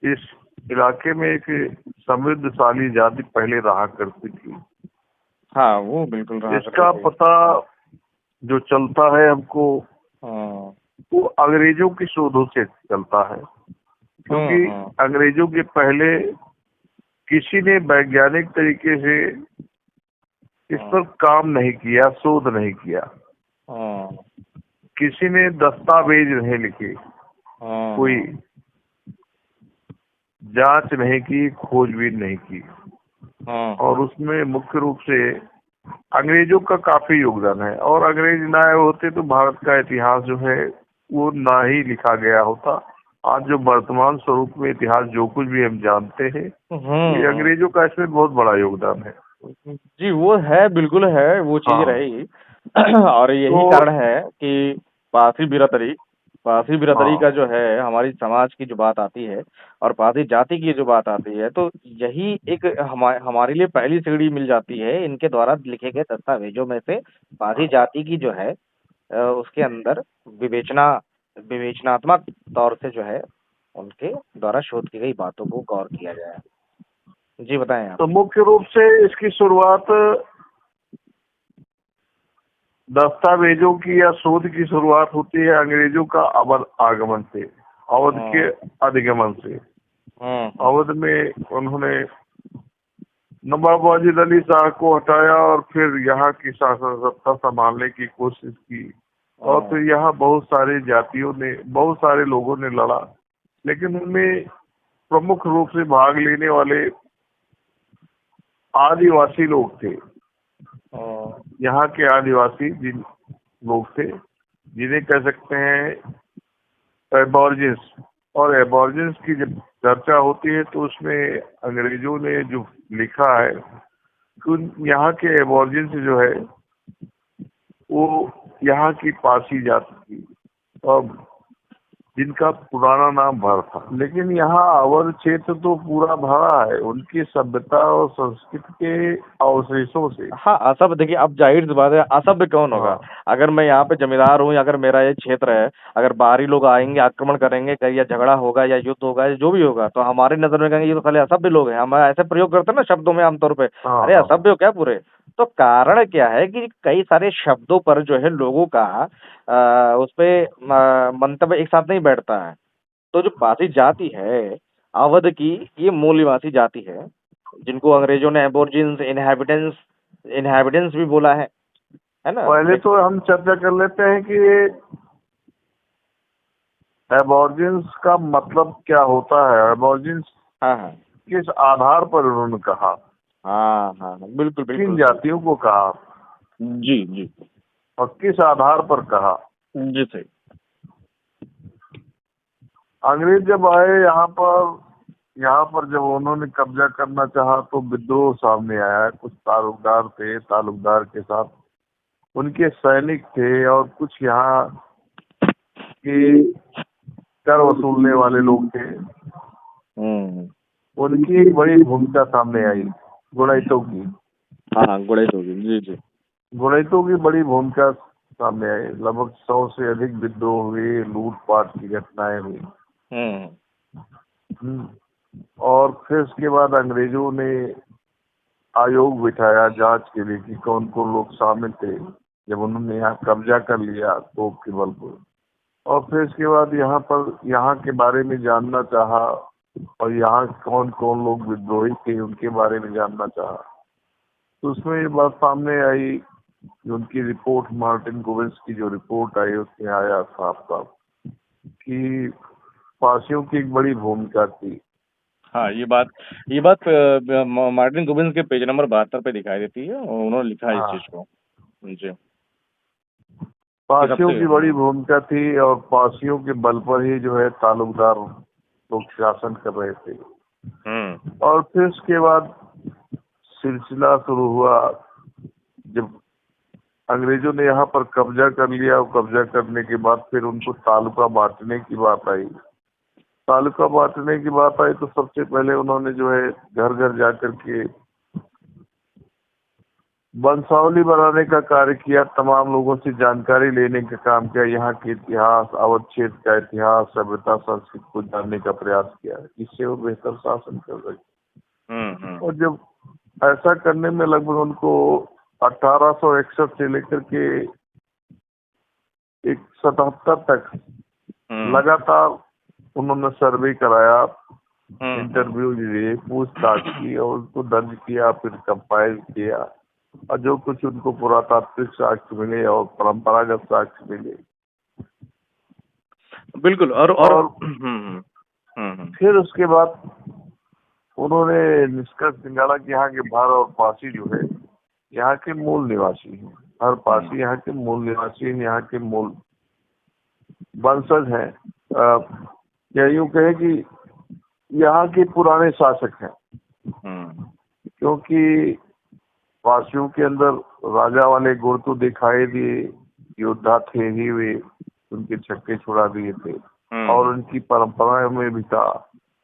इस इलाके में एक समृद्धशाली जाति पहले रहा करती थी। हाँ, वो बिल्कुल रहा इसका करती थी। पता जो चलता है हमको, हाँ, वो अंग्रेजों की शोधों से चलता है, क्योंकि हाँ, अंग्रेजों के पहले किसी ने वैज्ञानिक तरीके से इस पर काम नहीं किया, शोध नहीं किया, हाँ, किसी ने दस्तावेज नहीं लिखे, हाँ, कोई जांच नहीं की, खोजबीन नहीं की। हाँ, और उसमें मुख्य रूप से अंग्रेजों का काफी योगदान है। और अंग्रेज ना आए होते तो भारत का इतिहास जो है वो ना ही लिखा गया होता। आज जो वर्तमान स्वरूप में इतिहास जो कुछ भी हम जानते हैं, ये अंग्रेजों का इसमें बहुत बड़ा योगदान है। जी, वो है, बिल्कुल है, वो चीज हाँ। रहेगी। और यही तो कारण है कि पारसी बिरादरी पारसी बिरादरी हाँ, का जो है हमारी समाज की जो बात आती है और पारसी जाति की जो बात आती है, तो यही एक हमारे लिए पहली सीढ़ी मिल जाती है इनके द्वारा लिखे गए दस्तावेजों में से। पारसी जाति की जो है उसके अंदर विवेचनात्मक तौर से जो है उनके द्वारा शोध की गई बातों को गौर किया जाए। जी बताएं आप। तो मुख्य रूप से इसकी शुरुआत दस्तावेजों की या शोध की शुरुआत होती है अंग्रेजों का अवध आगमन से, अवध के हाँ, अधिगमन से। हाँ, अवध में उन्होंने नवाब वाजिद अली शाह को हटाया और फिर यहाँ की शासन सत्ता संभालने की कोशिश की। और हाँ, फिर यहाँ बहुत सारे लोगों ने लड़ा, लेकिन उनमें प्रमुख रूप से भाग लेने वाले आदिवासी लोग थे। हाँ, यहाँ के आदिवासी जिन लोग थे, जिन्हें कह सकते हैं एबॉर्जिन्स। और एबॉर्जिन्स की जब चर्चा होती है तो उसमें अंग्रेजों ने जो लिखा है कि यहाँ के एबॉर्जिन्स जो है वो यहाँ की पारसी जाति थी, और जिनका पुराना नाम भर था। लेकिन यहाँ अवध क्षेत्र तो पूरा भरा है उनकी सभ्यता और संस्कृति के अवशेषों से। हाँ, असभ्य देखिए, अब जाहिर सी बात है, असभ्य कौन होगा? हाँ, अगर मैं यहाँ पे जमींदार हूँ या अगर मेरा ये क्षेत्र है, अगर बाहरी लोग आएंगे, आक्रमण करेंगे, या झगड़ा होगा या युद्ध होगा या जो भी होगा, तो हमारी नजर में कहेंगे ये तो साले असभ्य लोग हैं। हम ऐसे प्रयोग करते हैं ना शब्दों में आमतौर पे, हाँ, अरे हाँ, असभ्य हो क्या पूरे? तो कारण क्या है कि कई सारे शब्दों पर जो है लोगों का उस पे मंतव्य एक साथ नहीं बैठता है। तो जो पारसी जाति है अवध की, ये मूल निवासी जाति है, जिनको अंग्रेजों ने एबोर्जिन्स इनहैबिटेंट्स भी बोला है ना? पहले तो हम चर्चा कर लेते हैं कि एबॉर्जिन्स का मतलब क्या होता है। एबॉर्जिन्स हाँ, हाँ, किस आधार पर उन्होंने कहा, हाँ, हाँ, बिल्कुल, किन बिल्कुल सही। जातियों को कहा जी, जी, और किस आधार पर कहा। जी सही। अंग्रेज जब आए यहाँ पर जब उन्होंने कब्जा करना चाहा तो विद्रोह सामने आया। कुछ तालुकदार थे, तालुकदार के साथ उनके सैनिक थे, और कुछ यहाँ के कर वसूलने वाले लोग थे। हम्म। उनकी एक बड़ी भूमिका सामने आई, गुड़ैतों की। हाँ, हाँ, गुड़े होगी। जी, जी। गुड़ैतों की बड़ी भूमिका सामने आई। लगभग 100 से अधिक विद्रोह हुए, लूटपाट की घटनाएं हुई। हम्म। हम्म। और फिर उसके बाद अंग्रेजों ने आयोग बिठाया जांच के लिए कि कौन कौन लोग शामिल थे, जब उन्होंने यहाँ कब्जा कर लिया तोप के बल पर। और फिर इसके बाद यहाँ के बारे में जानना चाहा, और यहाँ कौन कौन लोग विद्रोही थे उनके बारे में जानना चाहा। तो उसमें ये बात सामने आई कि उनकी रिपोर्ट, मार्टिन गुवेंस की जो रिपोर्ट आई उसमें आया साफ साफ कि फांसियों की एक बड़ी भूमिका थी। हाँ, ये बात मार्टिन गुबिन्स के पेज नंबर 72 पे दिखाई देती है और उन्होंने लिखा है इस हाँ, चीज को। जी। कि फांसियों सबसे की बड़ी भूमिका थी, और फांसियों के बल पर ही जो है तालुकदार लोग शासन कर रहे थे। हम्म। और फिर उसके बाद सिलसिला शुरू हुआ, जब अंग्रेजों ने यहाँ पर कब्जा कर लिया। और कब्जा करने के बाद फिर उनको तालुका बांटने की बात आई। तालुका बांटने की बात आई तो सबसे पहले उन्होंने जो है घर घर जाकर के वंशावली बनाने का कार्य किया, तमाम लोगों से जानकारी लेने का काम किया, यहाँ के इतिहास, अवध क्षेत्र का इतिहास, सभ्यता, संस्कृति को जानने का प्रयास किया, इससे वो बेहतर शासन कर सके। और जब ऐसा करने में लगभग उनको 1861 से लेकर के 77 तक लगातार उन्होंने सर्वे कराया, इंटरव्यू लिए, पूछताछ की और उसको दर्ज किया, फिर कंपाइल किया, और जो कुछ उनको पुरातात्विक साक्ष्य मिले और परंपरागत साक्ष्य मिले, बिल्कुल। और फिर उसके बाद उन्होंने निष्कर्ष निकाला कि यहाँ के भार और पासी जो है यहाँ के मूल निवासी हैं, हर पासी यहाँ के मूल निवासी हैं, यहाँ के मूल वंशज हैं, या यूं कहे कि यहाँ के पुराने शासक हैं। क्योंकि पासियों के अंदर राजा वाले गुण तो दिखाई दिए, योद्धा थे ही वे, उनके छक्के छुड़ा दिए थे, और उनकी परंपराओं में भी था।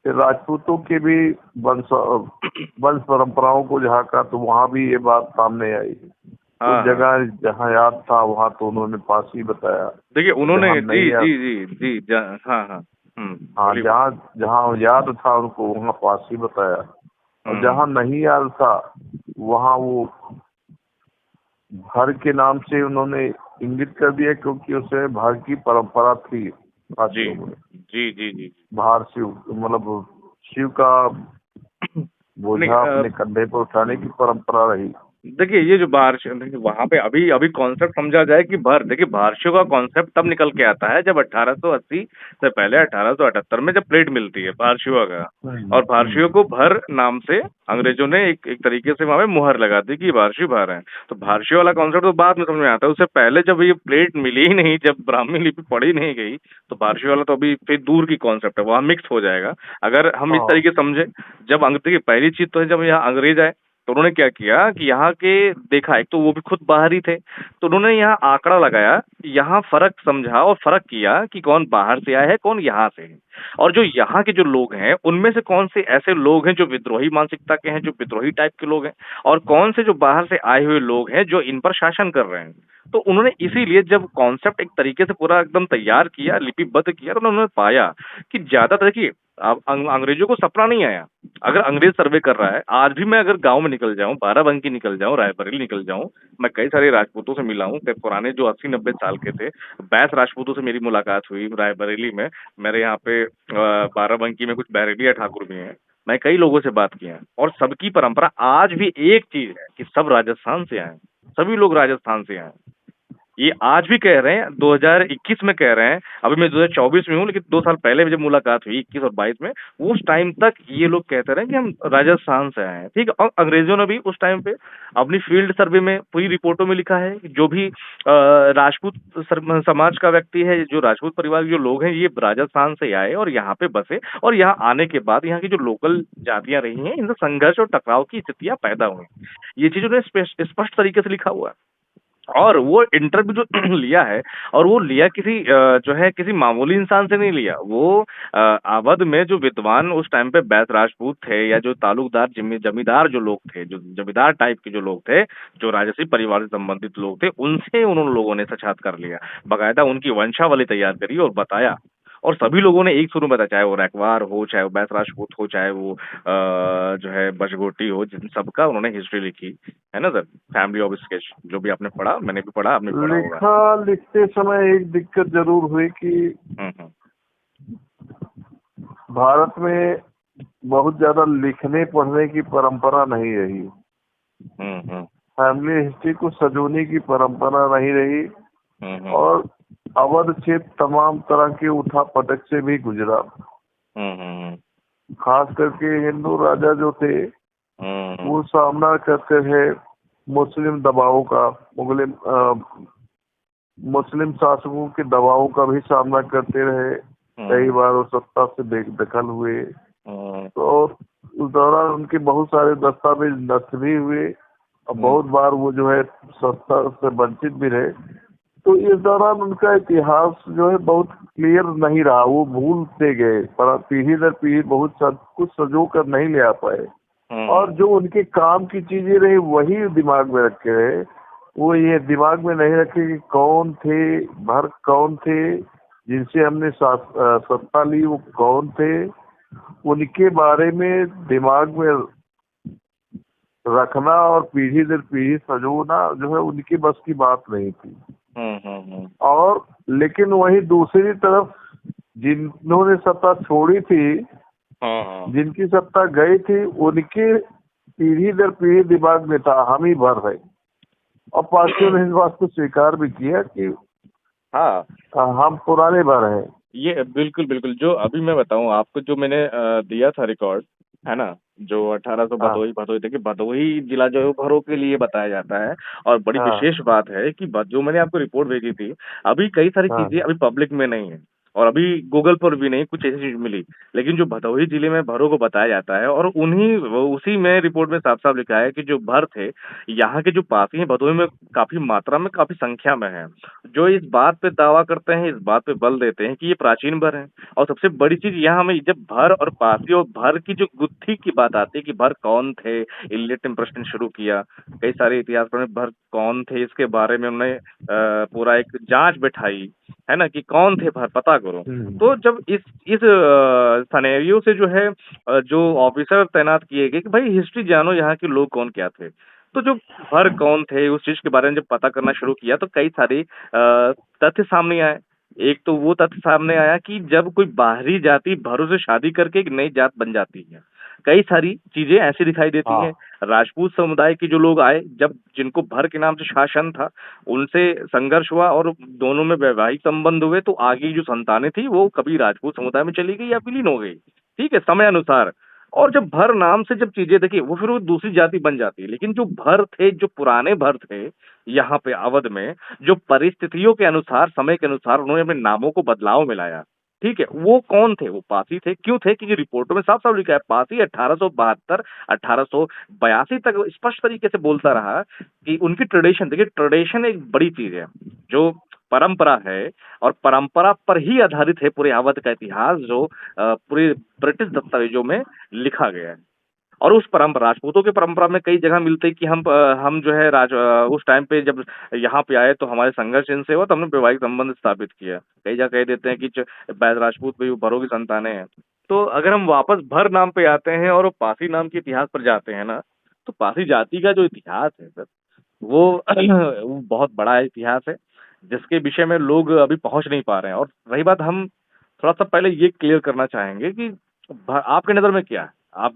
फिर राजपूतों के भी वंश परंपराओं को झांका तो वहाँ भी ये बात सामने आई। उस जगह जहाँ याद था वहाँ तो उन्होंने पासी बताया। देखिए उन्होंने जी जहाँ याद था उनको वहाँ पासी बताया, और जहाँ नहीं याद था वहाँ वो भर के नाम से उन्होंने इंगित कर दिया, क्योंकि उसमें भर की परंपरा थी। जी भार शिव, मतलब शिव का बोझा अपने कंधे पर उठाने की परंपरा रही। देखिए ये जो वहाँ पे अभी कॉन्सेप्ट समझा जाए कि देखिए भारशियों का कॉन्सेप्ट तब निकल के आता है जब 1880 से पहले 1878 में जब प्लेट मिलती है भारशियों का, और भारशियों को भर नाम से अंग्रेजों ने एक तरीके से वहाँ पे मुहर लगा दी कि भारशी भार है। तो भारशियों वाला कॉन्सेप्ट तो बाद में समझ में आता है, उससे पहले जब ये प्लेट मिली ही नहीं, जब ब्राह्मी लिपि पढ़ी नहीं गई, तो भारशी वाला तो अभी फिर दूर की कॉन्सेप्ट है, वहाँ मिक्स हो जाएगा अगर हम इस तरीके समझे। जब देखिए पहली चीज तो है जब यहाँ अंग्रेज आए तो उन्होंने क्या किया कि यहाँ के देखा, एक तो वो भी खुद बाहरी थे, तो उन्होंने यहाँ आंकड़ा लगाया, यहाँ फर्क समझा और फर्क किया कि कौन बाहर से आया है कौन यहाँ से है, और जो यहाँ के जो लोग हैं उनमें से कौन से ऐसे लोग हैं जो विद्रोही मानसिकता के हैं, जो विद्रोही टाइप के लोग हैं, और कौन से जो बाहर से आए हुए लोग हैं जो इन पर शासन कर रहे हैं। तो उन्होंने इसीलिए जब कॉन्सेप्ट एक तरीके से पूरा एकदम तैयार किया, लिपिबद्ध किया, तो उन्होंने पाया कि ज्यादातर देखिए अब अंग्रेजों को सपना नहीं आया। अगर अंग्रेज सर्वे कर रहा है, आज भी मैं अगर गांव में निकल जाऊं, बाराबंकी निकल जाऊं, रायबरेली निकल जाऊं, मैं कई सारे राजपूतों से मिला हूं, पुराने जो 80-90 साल के थे, 22 राजपूतों से मेरी मुलाकात हुई रायबरेली में। मेरे यहाँ पे बाराबंकी में कुछ बहरेलिया ठाकुर भी हैं, मैं कई लोगों से बात किया, और सबकी परंपरा आज भी एक चीज है कि सब राजस्थान से आए, सभी लोग राजस्थान से आए। ये आज भी कह रहे हैं, 2021 में कह रहे हैं, अभी मैं 2024 में हूँ, लेकिन 2 साल पहले जब मुलाकात हुई 21 और 22 में, उस टाइम तक ये लोग कहते रहे कि हम राजस्थान से आए हैं। ठीक है, और अंग्रेजों ने भी उस टाइम पे अपनी फील्ड सर्वे में पूरी रिपोर्टों में लिखा है कि जो भी राजपूत समाज का व्यक्ति है, जो राजपूत परिवार के जो लोग हैं, ये राजस्थान से आए और यहाँ पे बसे, और यहाँ आने के बाद यहाँ की जो लोकल जातियां रही हैं, इनसे संघर्ष और टकराव की स्थितियां पैदा हुई। ये चीज उन्होंने स्पष्ट तरीके से लिखा हुआ है। और वो इंटरव्यू जो लिया है, और वो लिया किसी जो है किसी मामूली इंसान से नहीं लिया, वो अवध में जो विद्वान उस टाइम पे बैस राजपूत थे, या जो तालुकदार जमींदार जो लोग थे, जो जमींदार टाइप के जो लोग थे, जो राजसी परिवार से संबंधित लोग थे, उनसे उन लोगों ने साक्षात्कार लिया, बकायदा उनकी वंशावली तैयार करी और बताया। और सभी लोगों ने एक सुर में बताया, चाहे वो रैकवार हो, चाहे वो बैस राजपूत हो, चाहे वो जो है बचगोटी हो, जिन सबका उन्होंने हिस्ट्री लिखी है ना सर। फैमिली ऑफ स्केच जो भी आपने पढ़ा, मैंने भी पढ़ा, आपने पढ़ा होगा। लिखते समय एक दिक्कत जरूर हुई कि भारत में बहुत ज्यादा लिखने पढ़ने की परंपरा नहीं रही। फैमिली हिस्ट्री को सजोने की परंपरा नहीं रही, और अवध क्षेत्र तमाम तरह के उठा पटक से भी गुजरा। खास करके हिंदू राजा जो थे वो सामना करते थे मुस्लिम दबावों का, मुस्लिम शासकों के दबावों का भी सामना करते रहे। कई बार वो सत्ता से बेदखल हुए, तो उस दौरान उनके बहुत सारे दस्तावेज नष्ट भी हुए, और बहुत बार वो जो है सत्ता से वंचित भी रहे। तो इस दौरान उनका इतिहास जो है बहुत क्लियर नहीं रहा, वो भूलते गए, पर पीढ़ी दर पीढ़ी बहुत कुछ सजो कर नहीं ले आ पाए। और जो उनके काम की चीजें रही वही दिमाग में रखे रहे। वो ये दिमाग में नहीं रखे कि कौन थे, भर कौन थे, जिनसे हमने सत्ता ली, वो कौन थे। उनके बारे में दिमाग में रखना और पीढ़ी दर पीढ़ी संजोना जो है उनकी बस की बात नहीं थी। और लेकिन वही दूसरी तरफ जिन्होंने सत्ता छोड़ी थी, जिनकी सत्ता गई थी, उनके पीढ़ी दर पीढ़ी दिमाग में था हम ही भर रहे। और पार्टियों ने इस बात को स्वीकार भी किया कि हाँ हम पुराने भर हैं। ये बिल्कुल बिल्कुल जो अभी मैं बताऊं आपको, जो मैंने दिया था रिकॉर्ड, है ना, जो 1800 हाँ भदोही भदोही देखिए, भदोही जिला जो है वो भरों के लिए बताया जाता है। और बड़ी हाँ विशेष बात है कि जो मैंने आपको रिपोर्ट भेजी थी, अभी कई सारी हाँ चीजें अभी पब्लिक में नहीं है और अभी गूगल पर भी नहीं कुछ ऐसी चीज मिली, लेकिन जो भदोही जिले में भरों को बताया जाता है और उसी में रिपोर्ट में साफ साफ लिखा है कि जो भर थे, यहाँ के जो पासी हैं भदोही में काफी मात्रा में, काफी संख्या में है, जो इस बात पे दावा करते हैं, इस बात पे बल देते हैं कि ये प्राचीन भर है। और सबसे बड़ी चीज यहाँ हमें जब भर और पासी और भर की जो गुत्थी की बात आती है कि भर कौन थे, इलियट ने प्रश्न शुरू किया, कई सारे इतिहासकारों ने भर कौन थे इसके बारे में उन्होंने पूरा एक जांच बैठाई, है ना, कि कौन थे भर, पता करो। तो जब इस सिनेरियो से जो है जो ऑफिसर तैनात किए गए कि भाई हिस्ट्री जानो, यहाँ के लोग कौन क्या थे, तो जो भर कौन थे उस चीज के बारे में जब पता करना शुरू किया तो कई सारे तथ्य सामने आए। एक तो वो तथ्य सामने आया कि जब कोई बाहरी जाति भरों से शादी करके एक नई जात बन जाती है, कई सारी चीजें ऐसी दिखाई देती हाँ हैं। राजपूत समुदाय के जो लोग आए, जब जिनको भर के नाम से शासन था, उनसे संघर्ष हुआ और दोनों में वैवाहिक संबंध हुए, तो आगे जो संतानें थी वो कभी राजपूत समुदाय में चली गई या विलीन हो गई, ठीक है, समय अनुसार। और जब भर नाम से जब चीजें देखिए वो फिर वो दूसरी जाति बन जाती है, लेकिन जो भर थे, जो पुराने भर थे यहाँ पे अवध में, जो परिस्थितियों के अनुसार, समय के अनुसार उन्होंने अपने नामों को बदलाव में लाया, ठीक है, वो कौन थे? वो पासी थे। क्यों थे? क्योंकि रिपोर्टों में साफ साफ लिखा है पासी 1872 1882 तक स्पष्ट तरीके से बोलता रहा कि उनकी ट्रेडिशन, देखिए ट्रेडिशन एक बड़ी चीज है, जो परंपरा है, और परंपरा पर ही आधारित है पूरे अवध का इतिहास, जो पूरे ब्रिटिश दस्तावेजों में लिखा गया है। और उस परंपरा, राजपूतों की परंपरा में कई जगह मिलते हैं कि हम जो है उस टाइम पे जब यहाँ पे आए तो हमारे संघर्ष इनसे हुआ तो हमने वैवाहिक संबंध स्थापित किया। कई जगह कह देते हैं कि बैद राजपूत भी भरों की संतानें हैं। तो अगर हम वापस भर नाम पे आते हैं और पासी नाम के इतिहास पर जाते हैं ना, तो पासी जाति का जो इतिहास है सर, वो वो बहुत बड़ा इतिहास है, जिसके विषय में लोग अभी पहुंच नहीं पा रहे हैं। और रही बात, हम थोड़ा सा पहले ये क्लियर करना चाहेंगे कि आपके नजर में क्या है, आप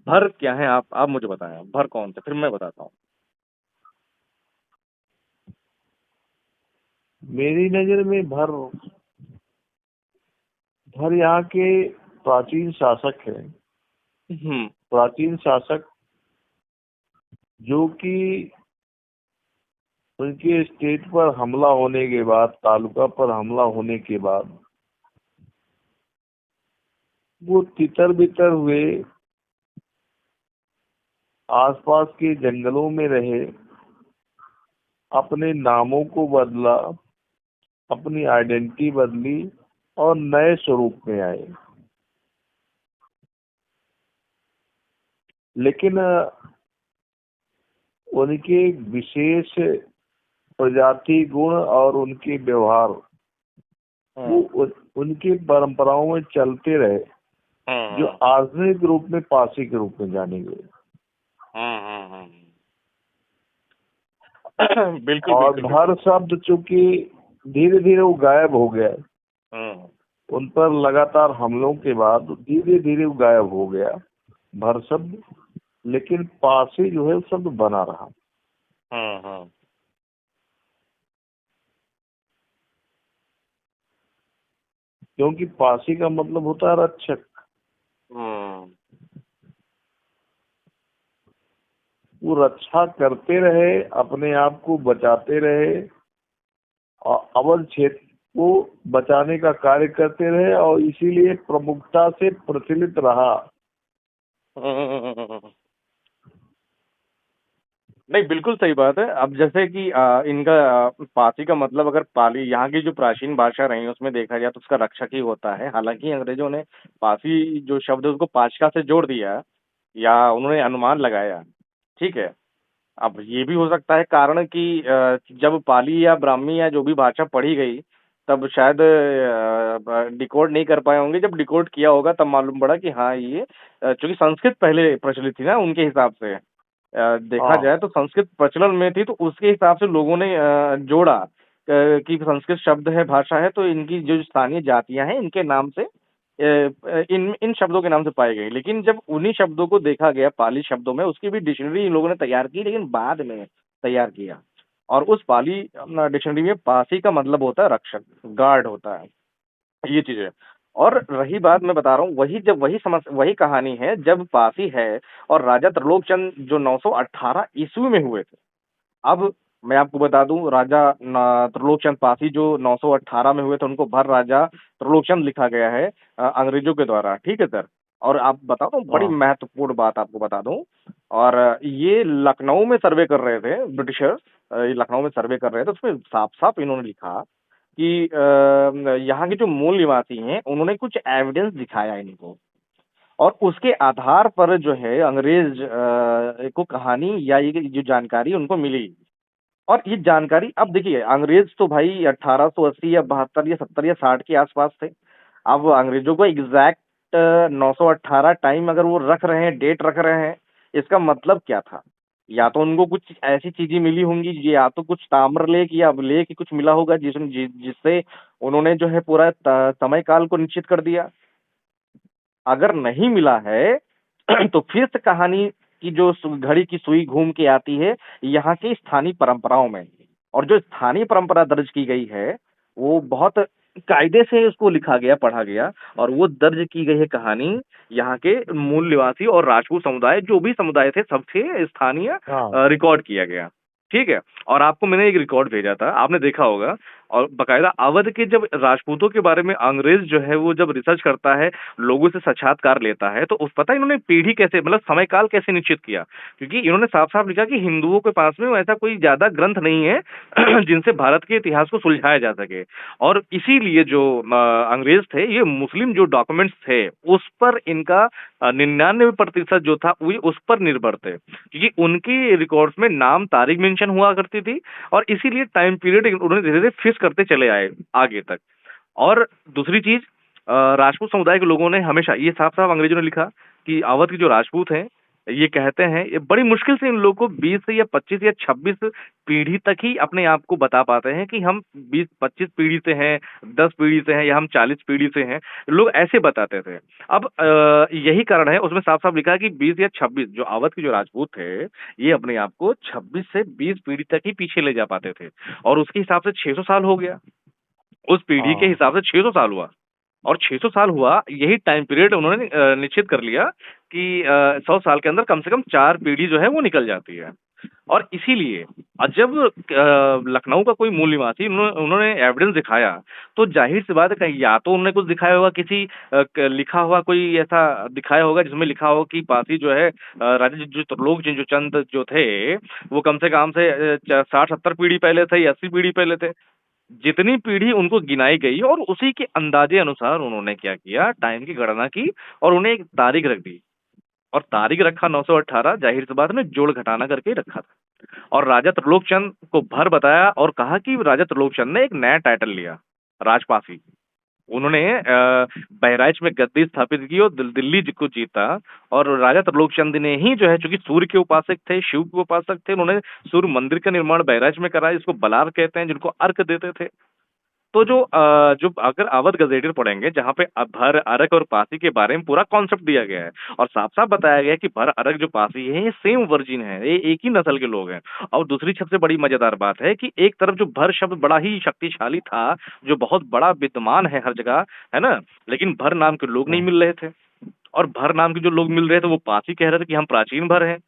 भर क्या है, आप मुझे बताएं भर कौन थे, फिर मैं बताता हूँ। मेरी नजर में भर भर यहाँ के प्राचीन शासक हैं। प्राचीन शासक जो कि उनके स्टेट पर हमला होने के बाद, तालुका पर हमला होने के बाद वो तितर बितर हुए, आसपास के जंगलों में रहे, अपने नामों को बदला, अपनी आइडेंटिटी बदली और नए स्वरूप में आए। लेकिन उनके विशेष प्रजाति गुण और उनके व्यवहार वो उनकी परंपराओं में चलते रहे, जो आधुनिक रूप में पासी के रूप में जाने गए। बिल्कुल और बिल्कुल भर शब्द चूंकि धीरे धीरे वो गायब हो गया, उन पर लगातार हमलों के बाद धीरे धीरे वो गायब हो गया भर शब्द, लेकिन पासी जो है शब्द बना रहा। क्योंकि पासी का मतलब होता है रक्षक। वो रक्षा करते रहे, अपने आप को बचाते रहे और अवध क्षेत्र को बचाने का कार्य करते रहे, और इसीलिए प्रमुखता से प्रचलित रहा। नहीं, बिल्कुल सही बात है। अब जैसे कि इनका पासी का मतलब, अगर पाली यहाँ की जो प्राचीन भाषा रही उसमें देखा जाए तो उसका रक्षक ही होता है। हालांकि अंग्रेजों ने पासी जो शब्द है उसको पाचका से जोड़ दिया, या उन्होंने अनुमान लगाया, ठीक है। अब ये भी हो सकता है कारण कि जब पाली या ब्राह्मी या जो भी भाषा पढ़ी गई, तब शायद डिकोड नहीं कर पाए होंगे। जब डिकोड किया होगा तब मालूम पड़ा कि हाँ ये चूंकि संस्कृत पहले प्रचलित थी ना उनके हिसाब से, देखा हाँ जाए तो संस्कृत प्रचलन में थी, तो उसके हिसाब से लोगों ने जोड़ा कि संस्कृत शब्द है, भाषा है, तो इनकी जो स्थानीय जातियां हैं इनके नाम से इन इन शब्दों के नाम से पाई गई। लेकिन जब उन्हीं शब्दों को देखा गया पाली शब्दों में, उसकी भी डिक्शनरी इन लोगों ने तैयार की, लेकिन बाद में तैयार किया। और उस पाली डिक्शनरी में पासी का मतलब होता है रक्षक, गार्ड होता है, ये चीज है। और रही बात, मैं बता रहा हूँ, वही जब वही कहानी है जब पासी है और राजा त्रिलोकचंद जो 918 ईस्वी में हुए थे। अब मैं आपको बता दूं, राजा त्रिलोकचंद पासी जो 918 में हुए थे, उनको भर राजा त्रिलोकचंद लिखा गया है अंग्रेजों के द्वारा, ठीक है सर। और आप बता दूं, बड़ी हाँ महत्वपूर्ण बात आपको बता दूं, और ये लखनऊ में सर्वे कर रहे थे ब्रिटिशर्स, ये लखनऊ में सर्वे कर रहे थे, उसमें साफ साफ इन्होंने लिखा कि यहाँ के जो मूल निवासी हैं उन्होंने कुछ एविडेंस दिखाया इनको, और उसके आधार पर जो है अंग्रेज को कहानी या ये जो जानकारी उनको मिली। और ये जानकारी, अब देखिए अंग्रेज तो भाई 1880 या 72 या 70 या 60 के आसपास थे। अब अंग्रेजों को एग्जैक्ट 918 टाइम अगर वो रख रहे हैं, डेट रख रहे हैं, इसका मतलब क्या था? या तो उनको कुछ ऐसी चीजें मिली होंगी, या तो कुछ ताम्र लेख या लेख कुछ मिला होगा जिससे उन्होंने जो है पूरा समय काल को निश्चित कर दिया। अगर नहीं मिला है तो फिर से कहानी की जो घड़ी की सुई घूम के आती है यहाँ की स्थानीय परंपराओं में। और जो स्थानीय परंपरा दर्ज की गई है वो बहुत कायदे से उसको लिखा गया, पढ़ा गया, और वो दर्ज की गई है कहानी यहाँ के मूल निवासी और राजपूत समुदाय, जो भी समुदाय थे सबसे स्थानीय हाँ रिकॉर्ड किया गया, ठीक है। और आपको मैंने एक रिकॉर्ड भेजा था, आपने देखा होगा। और बकायदा अवध के जब राजपूतों के बारे में अंग्रेज जो है वो जब रिसर्च करता है, लोगों से साक्षात्कार लेता है, तो उस पता है इन्होंने पीढ़ी कैसे, मतलब समय काल कैसे निश्चित किया। क्योंकि इन्होंने साफ साफ लिखा कि हिंदुओं के पास में ऐसा कोई ज्यादा ग्रंथ नहीं है जिनसे भारत के इतिहास को सुलझाया जा सके। और इसीलिए जो अंग्रेज थे, ये मुस्लिम जो डॉक्यूमेंट्स थे उस पर इनका 99% जो था वो उस पर निर्भर थे, क्योंकि उनकी रिकॉर्ड्स में नाम तारीख मेंशन हुआ करती थी। और इसीलिए टाइम पीरियड उन्होंने धीरे धीरे फिक्स करते चले आए आगे तक। और दूसरी चीज, राजपूत समुदाय के लोगों ने हमेशा ये साफ साफ अंग्रेजों ने लिखा कि अवध के जो राजपूत हैं, ये कहते हैं, ये बड़ी मुश्किल से इन लोगों को 20 या 25 या 26 पीढ़ी तक ही अपने आप को बता पाते हैं कि हम 20-25 पीढ़ी से हैं, 10 पीढ़ी से हैं, या हम 40 पीढ़ी से हैं। लोग ऐसे बताते थे। अब यही कारण है, उसमें साफ साफ लिखा है कि 20 या 26 जो अवध के जो राजपूत थे, ये अपने आप को 26 से 20 पीढ़ी तक ही पीछे ले जा पाते थे। और उसके हिसाब से 600 साल हो गया, उस पीढ़ी के हाँ हिसाब से 600 साल हुआ। और 600 साल हुआ, यही टाइम पीरियड उन्होंने निश्चित कर लिया कि 100 साल के अंदर कम से कम 4 पीढ़ी जो है वो निकल जाती है। और इसीलिए जब लखनऊ का कोई मूल निवासी उन्होंने एविडेंस दिखाया, तो जाहिर सी बात है कहीं या तो उन्होंने कुछ दिखाया होगा, किसी लिखा हुआ कोई ऐसा दिखाया होगा जिसमें लिखा हो कि पासी जो है राजा जो त्रिलोक जो चंद जो थे, वो कम से कम से 60-70 पीढ़ी पहले थे या 80 पीढ़ी पहले थे। जितनी पीढ़ी उनको गिनाई गई और उसी के अंदाजे अनुसार उन्होंने क्या किया, टाइम की गणना की और उन्हें एक तारीख रख दी। और तारीख रखा 918, जाहिर सी बात है जोड़ घटाना करके ही रखा था। और राजा त्रिलोकचंद को भर बताया और कहा कि राजा त्रिलोकचंद ने एक नया टाइटल लिया, राजपासी। उन्होंने बहराइच में गद्दी स्थापित की और दिल्ली को जीता। और राजा त्रिलोकचंद ने ही जो है, चूंकि सूर्य के उपासक थे, शिव के उपासक थे, उन्होंने सूर्य मंदिर का निर्माण बहराइच में कराया, जिसको बलार कहते हैं, जिनको अर्क देते थे। तो जो अगर अवध गजेटियर पढ़ेंगे, जहाँ पे भर, अरक और पासी के बारे में पूरा कॉन्सेप्ट दिया गया है, और साफ साफ बताया गया है कि भर, अरक जो पासी है, ये सेम वर्जिन है, ये एक ही नस्ल के लोग हैं। और दूसरी सबसे बड़ी मजेदार बात है कि एक तरफ जो भर शब्द बड़ा ही शक्तिशाली था, जो बहुत बड़ा विद्यमान है हर जगह, है ना, लेकिन भर नाम के लोग नहीं हाँ मिल रहे थे। और भर नाम के जो लोग मिल रहे थे वो पासी कह रहे थे कि हम प्राचीन भर हैं,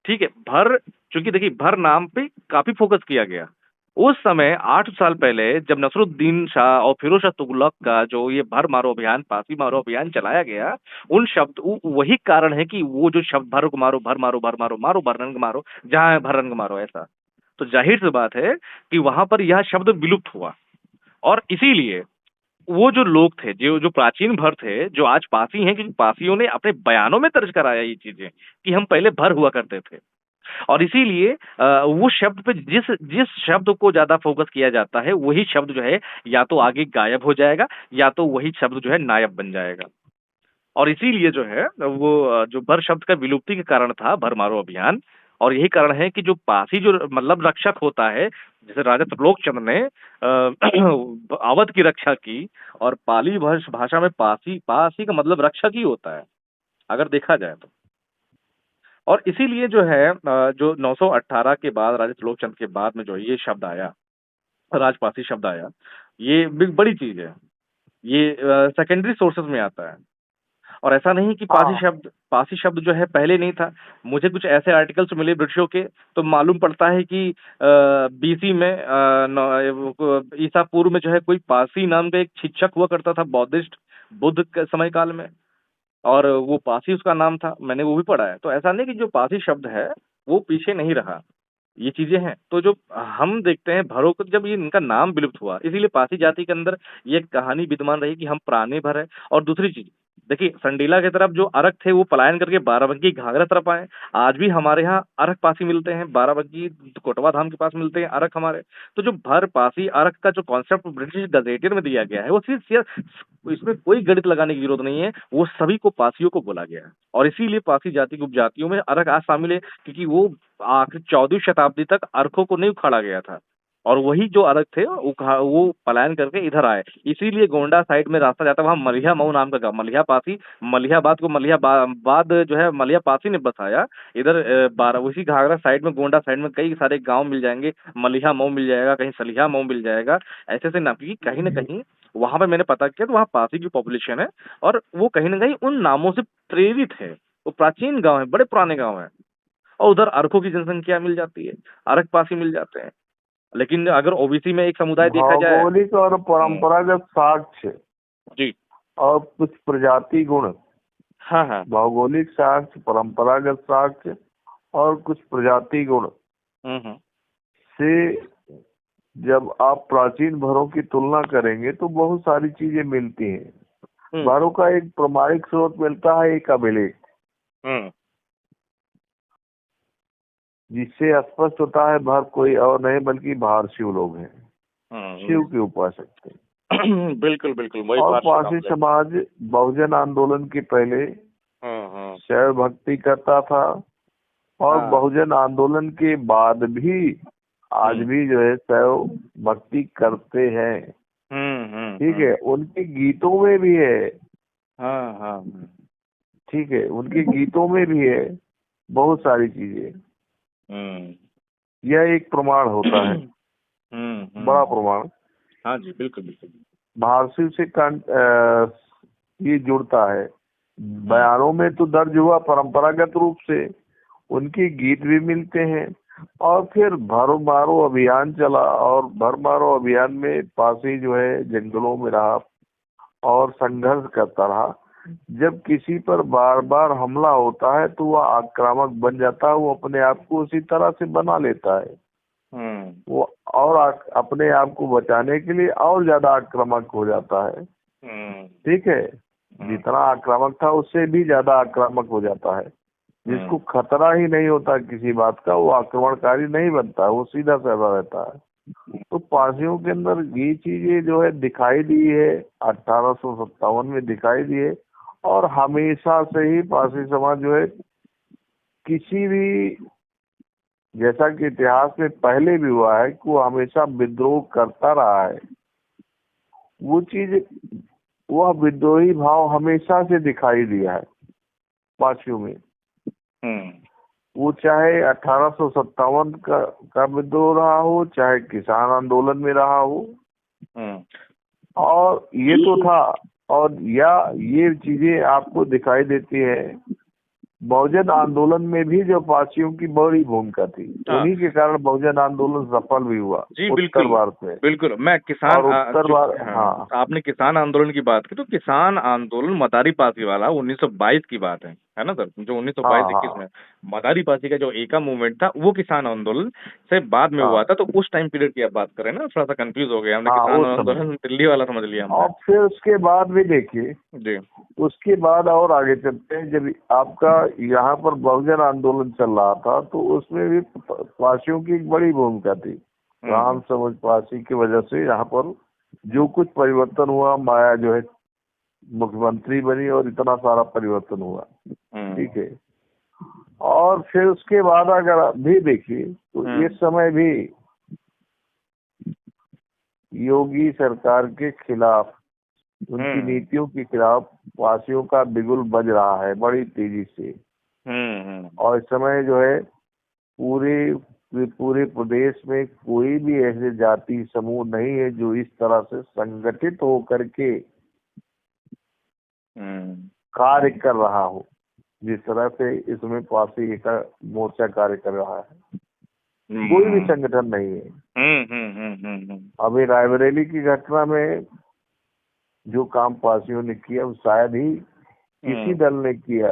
ठीक है। भर, चूंकि देखिए भर नाम पे काफी फोकस किया गया। उस समय 8 साल पहले जब नसरुद्दीन शाह और फिरोज शाह तुगलक का जो ये भर मारो अभियान, पासी मारो अभियान चलाया गया, उन शब्द वही कारण है कि वो जो शब्द भर को मारो, भर मारो, भर मारो, मारो भर रंग मारो, जहां है भर रंग मारो, ऐसा। तो जाहिर सी बात है कि वहां पर यह शब्द विलुप्त हुआ। और इसीलिए वो जो लोग थे, जो जो प्राचीन भर थे, जो आज पासी हैं, क्योंकि पासियों ने अपने बयानों में दर्ज कराया ये चीजें कि हम पहले भर हुआ करते थे। और इसीलिए वो शब्द पे जिस जिस शब्द को ज्यादा फोकस किया जाता है, वही शब्द जो है या तो आगे गायब हो जाएगा, या तो वही शब्द जो है नायब बन जाएगा। और इसीलिए जो है वो जो भर शब्द का विलुप्ति के कारण था भरमारो अभियान। और यही कारण है कि जो पासी जो मतलब रक्षक होता है, जैसे राजा त्रिलोकचंद्र ने अवध की रक्षा की। और पाली भाषा में पासी पासी का मतलब रक्षक ही होता है, अगर देखा जाए तो। और इसीलिए जो है जो 918 के बाद राजा त्रिलोकचंद्र के बाद में जो ये शब्द आया, राजपासी शब्द आया, ये बड़ी चीज है। ये सेकेंडरी सोर्सेज में आता है। और ऐसा नहीं कि हाँ। पासी शब्द जो है पहले नहीं था। मुझे कुछ ऐसे आर्टिकल्स मिले ब्रिटिशों के, तो मालूम पड़ता है कि बीसी में ईसा पूर्व में जो है कोई पासी नाम का एक शिक्षक हुआ करता था, बौद्धिस्ट, बुद्ध के समय काल में। और वो पासी उसका नाम था, मैंने वो भी पढ़ा है। तो ऐसा नहीं कि जो पासी शब्द है वो पीछे नहीं रहा, ये चीजें हैं। तो जो हम देखते हैं भरों को, जब ये इनका नाम विलुप्त हुआ, इसीलिए पासी जाति के अंदर ये कहानी विद्यमान रही कि हम पुराने भर है। और दूसरी चीज देखिए, संडीला की तरफ जो अरक थे वो पलायन करके बाराबंकी घाघरा तरफ आए। आज भी हमारे यहाँ अरक पासी मिलते हैं, बाराबंकी कोटवा धाम के पास मिलते हैं अरक हमारे। तो जो भर पासी अरक का जो कॉन्सेप्ट ब्रिटिश गजेटियर में दिया गया है, वो सिर्फ इसमें कोई गणित लगाने की जरूरत नहीं है, वो सभी को पासियों को बोला गया है। और इसीलिए पासी जाति की उपजातियों में अरक आज शामिल है, क्योंकि वो आखिर 14वीं शताब्दी तक अरखों को नहीं उखाड़ा गया था। और वही जो अरग थे वो पलायन करके इधर आए। इसीलिए गोंडा साइड में रास्ता जाता है, वहां मलिया मऊ नाम का गांव, मलिया पासी, मलियाबाद को बाद जो है मलिया पासी ने बसाया। इधर उसी घाघरा साइड में, गोंडा साइड में कई सारे गांव मिल जाएंगे। मलिया मऊ मिल जाएगा, कहीं सलिया मऊ मिल जाएगा। ऐसे ऐसे नाम, क्योंकि कहीं ना कहीं वहां पे मैंने पता किया तो वहां पासी की पॉपुलेशन है। और वो कहीं ना कहीं उन नामों से प्रेरित है। वो प्राचीन गांव है, बड़े पुराने गांव है। और उधर अरखों की जनसंख्या मिल जाती है, अरक पासी मिल जाते हैं। लेकिन अगर ओबीसी में एक समुदाय देखा जाए। भौगोलिक और परंपरागत साक्ष्य जी। और कुछ प्रजाति गुण। हाँ, हाँ। भौगोलिक साक्ष्य, परंपरागत साक्ष्य और कुछ प्रजाति गुण हुँ। से जब आप प्राचीन भरों की तुलना करेंगे तो बहुत सारी चीजें मिलती हैं। हुँ, भरों का एक प्रमाणिक स्रोत मिलता है, एक अभिलेख, हुँ, जिससे स्पष्ट होता है भर कोई और नहीं बल्कि भार शिव लोग हैं, शिव हुँ, के उपासक थे। बिल्कुल, बिल्कुल, वही और पार्श्व पारसी नाम है। समाज बहुजन आंदोलन के पहले हुँ। शैव भक्ति करता था, और हाँ। बहुजन आंदोलन के बाद भी आज हुँ, भी जो है शैव भक्ति करते हैं। ठीक हुँ। है, उनके गीतों में भी है। हाँ, हाँ। ठीक है, उनके गीतों में भी है बहुत सारी चीजें। हुँ। यह एक प्रमाण होता है, बड़ा प्रमाण। हाँ जी, बिल्कुल, बिल्कुल। भारसी से ये जुड़ता है। बयानों में तो दर्ज हुआ परंपरागत रूप से, उनके गीत भी मिलते हैं। और फिर भर मारो अभियान चला, और भर मारो अभियान में पासी जो है जंगलों में रहा और संघर्ष करता रहा। जब किसी पर बार बार हमला होता है तो वह आक्रामक बन जाता है, वो अपने आप को उसी तरह से बना लेता है। हुँ, वो और अपने आप को बचाने के लिए और ज्यादा आक्रामक हो जाता है। हुँ, ठीक है, जितना आक्रामक था उससे भी ज्यादा आक्रामक हो जाता है। जिसको खतरा ही नहीं होता किसी बात का, वो आक्रमणकारी नहीं बनता, वो सीधा साधा रहता है। तो पासियों के अंदर ये चीजें जो है दिखाई दी है, 1857 में दिखाई दी है। और हमेशा से ही पासी समाज जो है किसी भी, जैसा कि इतिहास में पहले भी हुआ है कि वो हमेशा विद्रोह करता रहा है। वो चीज, वह विद्रोही भाव हमेशा से दिखाई दिया है पासियों में। हुँ, वो चाहे 1857 का विद्रोह रहा हो, चाहे किसान आंदोलन में रहा हो, हुँ। और ये तो था। और या ये चीजें आपको दिखाई देती है बहुजन आंदोलन में भी, जो पासियों की बड़ी भूमिका थी। हाँ। उन्हीं के कारण बहुजन आंदोलन सफल भी हुआ जी, उत्तर बिल्कुल। भारत में। बिल्कुल, मैं किसान और उत्तर भारत, हाँ, हाँ, आपने किसान आंदोलन की बात की, तो किसान आंदोलन मदारी पासी वाला 1922 की बात है। है ना सर, जो हाँ 1922-21 हाँ में मदारी पासी का जो एका मूवमेंट था वो किसान आंदोलन से बाद में हुआ हाँ था। तो उस टाइम पीरियड की आप बात कर रहे हैं ना, थोड़ा सा कंफ्यूज हो गया हमने, हाँ, किसान उस समय। आंदोलन दिल्ली वाला समझ लिया हमने। और फिर उसके बाद भी देखिए, जी। उसके बाद और आगे चलते हैं, जब आपका यहाँ पर बहुजन आंदोलन चल रहा था तो उसमें भी पासियों की एक बड़ी भूमिका थी। राम समाज पासी की वजह से यहाँ पर जो कुछ परिवर्तन हुआ, माया जो है मुख्यमंत्री बनी और इतना सारा परिवर्तन हुआ, ठीक है। और फिर उसके बाद अगर आप भी देखिए तो इस समय भी योगी सरकार के खिलाफ, उनकी नीतियों के खिलाफ वासियों का बिगुल बज रहा है बड़ी तेजी से। और इस समय जो है पूरे पूरे प्रदेश में कोई भी ऐसे जाति समूह नहीं है जो इस तरह से संगठित होकर के कार्य कर रहा हो जिस तरह से इसमें पासी का मोर्चा कार्य कर रहा है। कोई भी संगठन नहीं है। अभी रायबरेली की घटना में जो काम पासियों ने किया वो शायद ही किसी दल ने किया,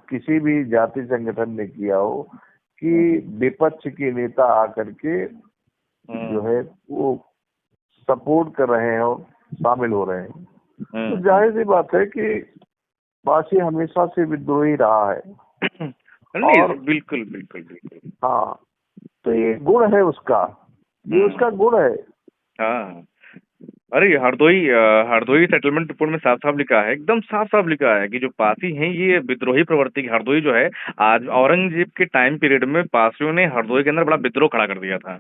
किसी भी जाति संगठन ने किया हो कि विपक्ष के नेता आकर के जो है वो सपोर्ट कर रहे हैं और शामिल हो रहे हैं। तो जाहिर सी बात है कि पासी हमेशा से विद्रोही रहा है। और बिल्कुल बिल्कुल बिल्कुल, हाँ, तो ये गुण है उसका, ये उसका गुण है। हाँ, अरे हरदोई सेटलमेंट रिपोर्ट में साफ साफ लिखा है, एकदम साफ साफ लिखा है कि जो पासी हैं ये विद्रोही प्रवृत्ति की। हरदोई जो है, आज औरंगजेब के टाइम पीरियड में पासियों ने हरदोई के अंदर बड़ा विद्रोह खड़ा कर दिया था,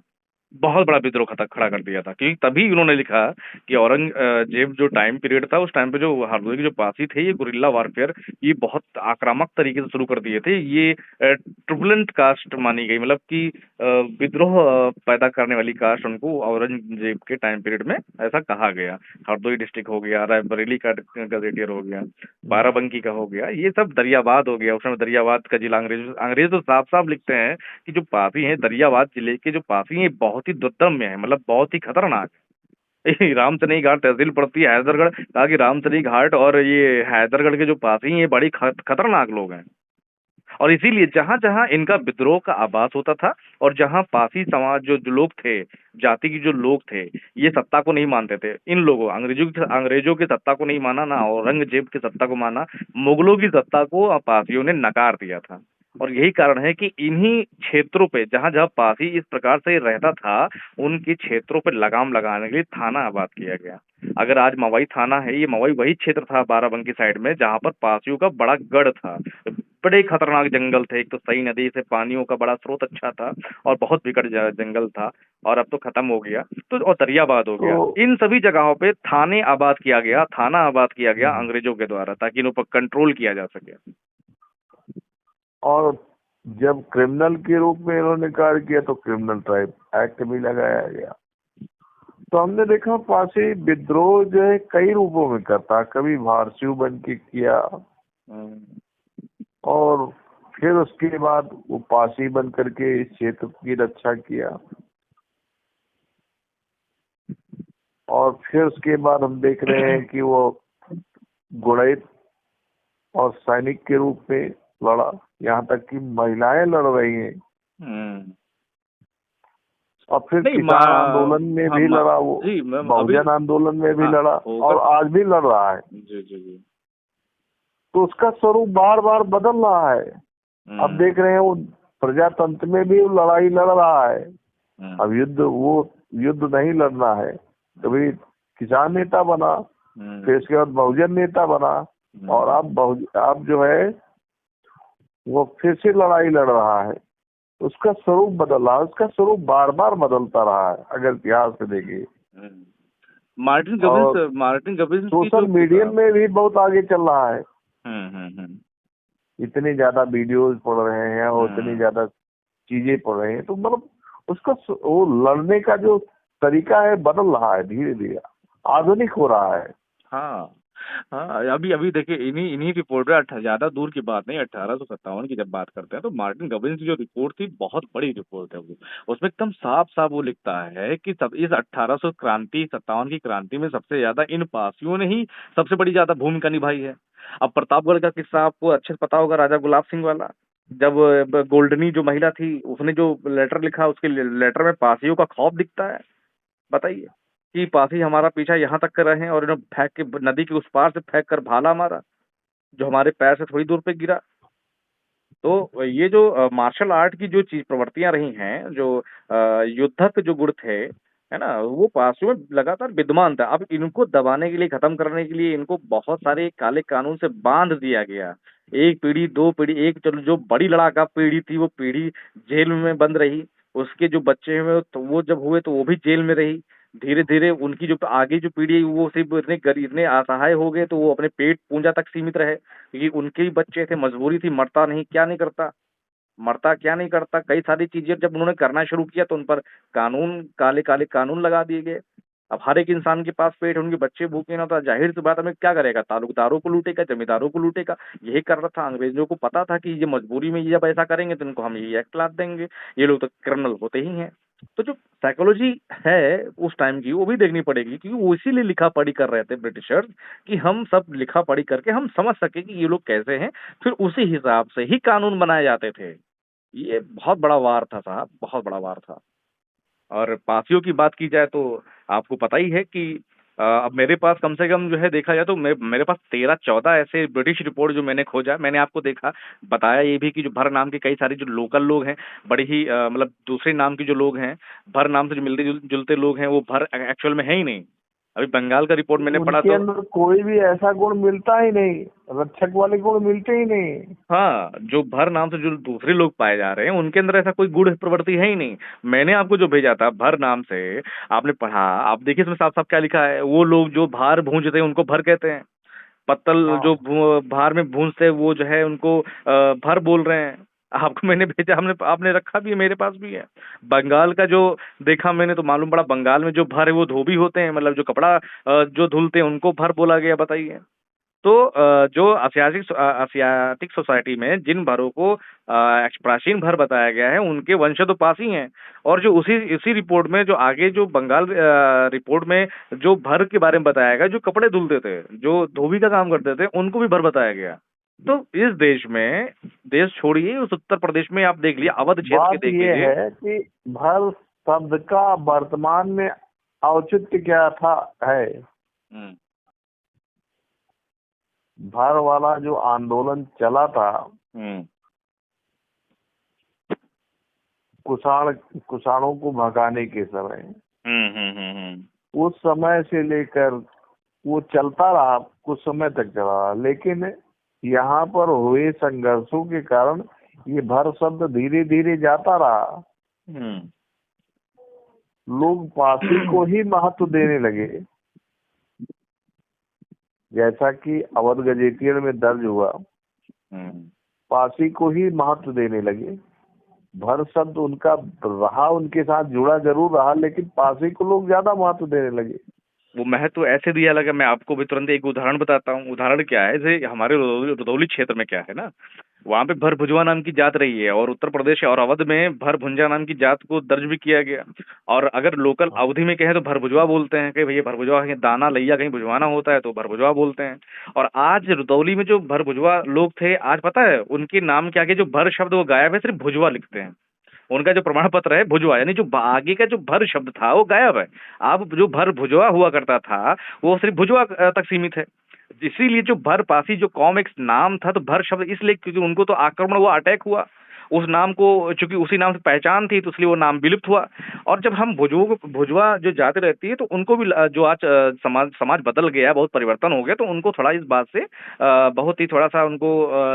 बहुत बड़ा विद्रोह खड़ा कर दिया था। क्योंकि तभी उन्होंने लिखा कि औरंगजेब जो टाइम पीरियड था उस टाइम पे जो हरदोई के जो पासी थे ये गुरिल्ला वारफेयर ये बहुत आक्रामक तरीके से शुरू कर दिए थे। ये ट्रुबुलेंट कास्ट मानी गई, मतलब कि विद्रोह पैदा करने वाली कास्ट उनको औरंगजेब के टाइम पीरियड में ऐसा कहा गया। हरदोई डिस्ट्रिक्ट हो गया, रायबरेली का गजेटियर हो गया, बाराबंकी का हो गया, ये सब दरियाबाद हो गया। उस समय दरियाबाद का जिला अंग्रेज तो साफ साफ लिखते हैं कि जो पासी हैं दरियाबाद जिले के जो पासी हैं बहुत ही दुर्दम्य है, मतलब बहुत ही खतरनाक। रामसनी घाट तहसील पड़ती है हैदरगढ़, कहा कि रामसनी घाट और ये हैदरगढ़ के जो पासी हैं ये बड़ी खतरनाक लोग हैं। और इसीलिए जहां जहां इनका विद्रोह का आभास होता था और जहां पासी समाज जो लोग थे, जाति की जो लोग थे, ये सत्ता को नहीं मानते थे। इन लोगों अंग्रेजों की सत्ता को नहीं माना, ना औरंगजेब की सत्ता को माना, मुगलों की सत्ता को पासियों ने नकार दिया था। और यही कारण है कि इन्हीं क्षेत्रों पे जहां जहां पासी इस प्रकार से रहता था उनके क्षेत्रों पे लगाम लगाने के लिए थाना आबाद किया गया। अगर आज मवई थाना है, ये मवई वही क्षेत्र था बाराबंकी साइड में जहां पर पासियों का बड़ा गढ़ था। बड़े खतरनाक जंगल थे, एक तो सई नदी से पानियों का बड़ा स्रोत अच्छा था और बहुत विकट जंगल था, और अब तो खत्म हो गया। तो और दरियाबाद हो गया, इन सभी जगहों पे थाना आबाद किया गया अंग्रेजों के द्वारा, ताकि इन पर कंट्रोल किया जा सके। और जब क्रिमिनल के रूप में इन्होंने कार्य किया तो क्रिमिनल ट्राइब एक्ट भी लगाया गया। तो हमने देखा पासी विद्रोह जो है कई रूपों में करता, कभी भारसियु बन के किया और फिर उसके बाद वो पासी बन करके इस क्षेत्र की रक्षा किया। और फिर उसके बाद हम देख रहे हैं कि वो गुणित और सैनिक के रूप में लड़ा, यहाँ तक कि महिलाएं लड़ रही हैं। और फिर किसान आंदोलन में भी लड़ा, वो बहुजन आंदोलन में भी लड़ा और आज भी लड़ रहा है। जी। तो उसका स्वरूप बार बार बदल रहा है। अब देख रहे हैं वो प्रजातंत्र में भी लड़ाई लड़ रहा है। अब युद्ध नहीं लड़ना है, कभी किसान नेता बना, फिर इसके बाद बहुजन नेता बना, और अब जो है वो फिर से लड़ाई लड़ रहा है। उसका स्वरूप बदल रहा है, उसका स्वरूप बार बार बदलता रहा है अगर इतिहास में देखिए। मार्टिन गब्बिन्स सोशल मीडिया में भी बहुत आगे चल रहा है। इतनी ज्यादा वीडियोस पढ़ रहे हैं और इतनी ज्यादा चीजें पढ़ रहे हैं, तो मतलब उसका वो लड़ने का जो तरीका है बदल रहा है, धीरे धीरे आधुनिक हो रहा है। हाँ, हाँ, अभी अभी देखिए इन्हीं इन्हीं रिपोर्ट में ज्यादा दूर की बात नहीं, 1857 की जब बात करते हैं तो मार्टिन गविन्स की जो रिपोर्ट थी बहुत बड़ी रिपोर्ट है वो। उसमें एकदम साफ साफ वो लिखता है कि सब इस 1800 क्रांति 57 की क्रांति में सबसे ज्यादा इन पासियों ने ही सबसे बड़ी ज्यादा भूमिका निभाई है। अब प्रतापगढ़ का किस्सा आपको अच्छे से पता होगा, राजा गुलाब सिंह वाला। जब गोल्डनी जो महिला थी उसने जो लेटर लिखा, उसके लेटर में पासियों का खौफ दिखता है। बताइए कि पासी हमारा पीछा यहाँ तक कर रहे हैं और इन्होंने फेंक के नदी के उस पार से फेंक कर भाला मारा जो हमारे पैर से थोड़ी दूर पे गिरा। तो ये जो मार्शल आर्ट की जो चीज प्रवृत्तियां रही हैं, जो युद्धक जो गुण थे, है ना, वो पासियों में लगातार विद्यमान था। अब इनको दबाने के लिए, खत्म करने के लिए इनको बहुत सारे काले कानून से बांध दिया गया। एक पीढ़ी, दो पीढ़ी, एक चलो जो बड़ी लड़ाका पीढ़ी थी वो पीढ़ी जेल में बंद रही। उसके जो बच्चे हुए तो वो जब हुए तो वो भी जेल में रही। धीरे धीरे उनकी जो आगे जो पीढ़ी है वो सिर्फ इतने गरीब, इतने असहाय हो गए तो वो अपने पेट पूंजा तक सीमित रहे, क्योंकि उनके ही बच्चे थे, मजबूरी थी। मरता नहीं, क्या नहीं करता, मरता क्या नहीं करता, कई सारी चीजें जब उन्होंने करना शुरू किया तो उन पर कानून, काले काले कानून लगा दिए गए। अब हर एक इंसान के पास पेट है, उनके बच्चे भूखे ना, तो जाहिर सी बात है, हमें क्या करेगा, तालुकदारों को लूटेगा, जमींदारों को लूटेगा। यही कर रहा था। अंग्रेजों को पता था कि ये मजबूरी में ये जब ऐसा करेंगे तो इनको हम ये एक्ट लाद देंगे। ये लोग तो क्रिमिनल होते ही हैं। तो जो साइकोलॉजी है उस टाइम की वो भी देखनी पड़ेगी, क्योंकि वो इसीलिए लिखा पढ़ी कर रहे थे ब्रिटिशर्स, कि हम सब लिखा पढ़ी करके हम समझ सके कि ये लोग कैसे हैं, फिर उसी हिसाब से ही कानून बनाए जाते थे। ये बहुत बड़ा वार था साहब, बहुत बड़ा वार था। और पासियों की बात की जाए तो आपको पता ही है कि अब मेरे पास कम से कम जो है देखा जाए तो मेरे पास 13-14 ऐसे ब्रिटिश रिपोर्ट जो मैंने खोजा, मैंने आपको देखा, बताया ये भी कि जो भर नाम के कई सारे जो लोकल लोग हैं, बड़े ही मतलब दूसरे नाम के जो लोग हैं, भर नाम से जो मिलते जुलते लोग हैं, वो भर एक्चुअल में है ही नहीं। अभी बंगाल का रिपोर्ट मैंने पढ़ा उनके तो अंदर कोई भी ऐसा गुण मिलता ही नहीं, रक्षक वाले गुण मिलते ही नहीं। हाँ, जो भर नाम से जो दूसरे लोग पाए जा रहे हैं उनके अंदर ऐसा कोई गुण प्रवृत्ति है ही नहीं। मैंने आपको जो भेजा था भर नाम से, आपने पढ़ा, आप देखिए इसमें साफ साफ क्या लिखा है। वो लोग जो भार भूंजते हैं उनको भर कहते हैं। पत्तल जो हाँ, भार में भूंजते हैं वो जो है उनको भर बोल रहे हैं। आपको मैंने भेजा, हमने आपने रखा भी है, मेरे पास भी है। बंगाल का जो देखा मैंने तो मालूम पड़ा, बंगाल में जो भर है वो धोबी होते हैं, मतलब जो कपड़ा जो धुलते हैं उनको भर बोला गया। बताइए। तो जो आसियाटिक सोसाइटी में जिन भरों को प्राचीन भर बताया गया है उनके वंशज तो पास ही हैं। और जो उसी इसी रिपोर्ट में जो आगे जो बंगाल रिपोर्ट में जो भर के बारे में बताया गया, जो कपड़े धुलते थे, जो धोबी का काम करते थे, उनको भी भर बताया गया। तो इस देश में, देश छोड़िए, उस उत्तर प्रदेश में आप देख लीजिए, अवध क्षेत्र के बात देख ये लीजिए। है कि भर शब्द का वर्तमान में औचित्य क्या था है। हम्म। भर वाला जो आंदोलन चला था हम्म। कुषाणों को भगाने के समय, हम्म। हम्म। उस समय से लेकर वो चलता रहा, कुछ समय तक चला रहा, लेकिन यहाँ पर हुए संघर्षों के कारण ये भर शब्द धीरे धीरे जाता रहा। हम्म। लोग पासी को ही महत्व देने लगे, जैसा कि अवध गजेटियर में दर्ज हुआ। हम्म। पासी को ही महत्व देने लगे। भर शब्द उनका रहा, उनके साथ जुड़ा जरूर रहा, लेकिन पासी को लोग ज्यादा महत्व देने लगे। वो महत्व ऐसे दिया लगा, मैं आपको भी तुरंत एक उदाहरण बताता हूँ। उदाहरण क्या है, जैसे हमारे रुदौली क्षेत्र में क्या है ना, वहाँ पे भर भुजवा नाम की जात रही है, और उत्तर प्रदेश और अवध में भर भुंजा नाम की जात को दर्ज भी किया गया। और अगर लोकल अवधि में कहें तो भर भुजवा बोलते हैं कि भैया भर भुजवा, कहीं दाना लैया कहीं भुजवाना होता है तो भर भुजवा बोलते हैं। और आज रुदौली में जो भर भुजवा लोग थे, आज पता है उनके नाम के आगे जो भर शब्द वो गायब है, सिर्फ भुजवा लिखते हैं। उनका जो प्रमाण पत्र है भुजवा, यानी जो आगे का जो भर शब्द था वो गायब है। अब जो भर भुजवा हुआ करता था वो सिर्फ भुजवा तक सीमित है। इसीलिए जो भर पासी जो कौम एक नाम था, तो भर शब्द इसलिए क्योंकि उनको तो आक्रमण हुआ, अटैक हुआ उस नाम को, चूंकि उसी नाम से पहचान थी तो इसलिए वो नाम विलुप्त हुआ। और जब हम भुजवा जो जाति रहती है तो उनको भी जो आज समाज बदल गया, बहुत परिवर्तन हो गया, तो उनको थोड़ा इस बात से बहुत ही थोड़ा सा उनको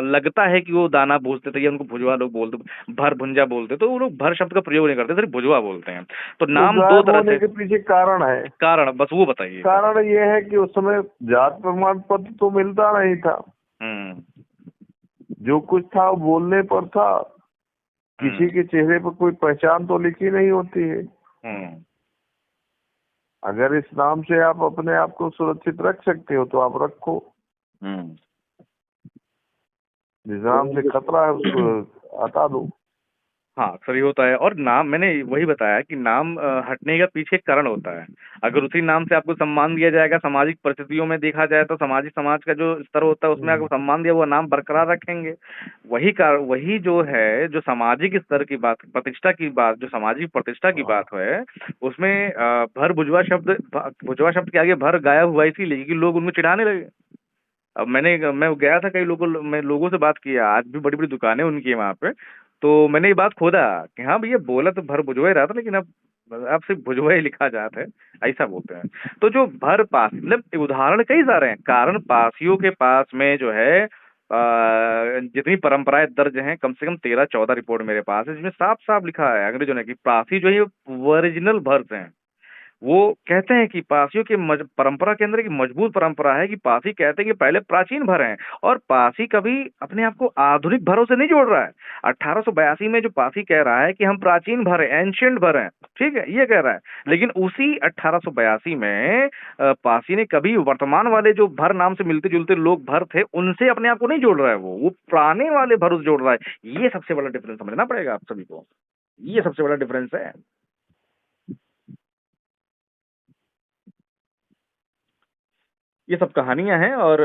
लगता है कि वो दाना भूजते थे, या उनको भुजवा लोग बोलते, भर भुंजा बोलते, तो वो लोग भर शब्द का प्रयोग नहीं करते, सिर्फ भुजवा बोलते हैं। तो वो नाम दो गायब तरह होने से। के पीछे कारण है। कारण बस वो बताइए। कारण ये है कि उस समय जात प्रमाण पत्र तो मिलता नहीं था। हम्म। जो कुछ था वो बोलने पर था, किसी हम्म। के चेहरे पर कोई पहचान तो लिखी नहीं होती है। हम्म। अगर इस नाम से आप अपने आप को सुरक्षित रख सकते हो तो आप रखो। हम्म। जिस नाम से खतरा है उसको हटा दो। हाँ, अक्सर ये होता है। और नाम मैंने वही बताया कि नाम हटने का पीछे एक कारण होता है। अगर उसी नाम से आपको सम्मान दिया जाएगा, सामाजिक परिस्थितियों में देखा जाए तो समाज का जो स्तर होता है उसमें आपको सम्मान दिया, वो नाम बरकरार रखेंगे। वही जो है, जो सामाजिक स्तर की बात, प्रतिष्ठा की बात, जो सामाजिक प्रतिष्ठा की बात है, उसमें भुजवा शब्द के आगे भर गाया हुआ इसीलिए कि लोग उनको चिढ़ाने लगे। अब मैं गया था, मैं लोगों से बात किया, आज भी बड़ी बड़ी दुकानें उनकी है वहाँ पे। तो मैंने ये बात खोदा कि हाँ भैया, बोला तो भर भुजवा ही रहा था, लेकिन अब सिर्फ भुजवा ही लिखा जाता है, ऐसा बोलते हैं। तो जो भर पास, मतलब उदाहरण कई सारे हैं। कारण पासियों के पास में जो है जितनी परंपराएं दर्ज हैं, कम से कम 13-14 रिपोर्ट मेरे पास है, जिसमें साफ साफ लिखा है अंग्रेजों ने कि पासी जो है ओरिजिनल भर्स हैं। वो कहते हैं कि पासियों की परंपरा के अंदर एक मजबूत परंपरा है कि पासी कहते हैं कि पहले प्राचीन भर हैं, और पासी कभी अपने आप को आधुनिक भरों से नहीं जोड़ रहा है। 1882 में जो पासी कह रहा है कि हम प्राचीन भर हैं, एंशियंट भर हैं, ठीक है, ये कह रहा है। लेकिन उसी 1882 में पासी ने कभी वर्तमान वाले जो भर नाम से मिलते जुलते लोग भर थे, उनसे अपने आप को नहीं जोड़ रहा है। वो पुराने वाले भर से जोड़ रहा है। ये सबसे बड़ा डिफरेंस समझना पड़ेगा आप सभी को। ये सबसे बड़ा डिफरेंस है। ये सब कहानियां हैं। और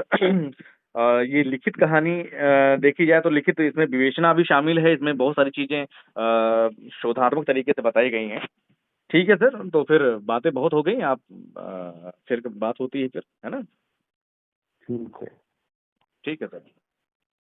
ये लिखित कहानी देखी जाए तो लिखित, इसमें विवेचना भी शामिल है, इसमें बहुत सारी चीजें शोधात्मक तरीके से बताई गई हैं। ठीक है सर, तो फिर बातें बहुत हो गई। आप फिर बात होती है फिर, है ना? ठीक है। ठीक है सर।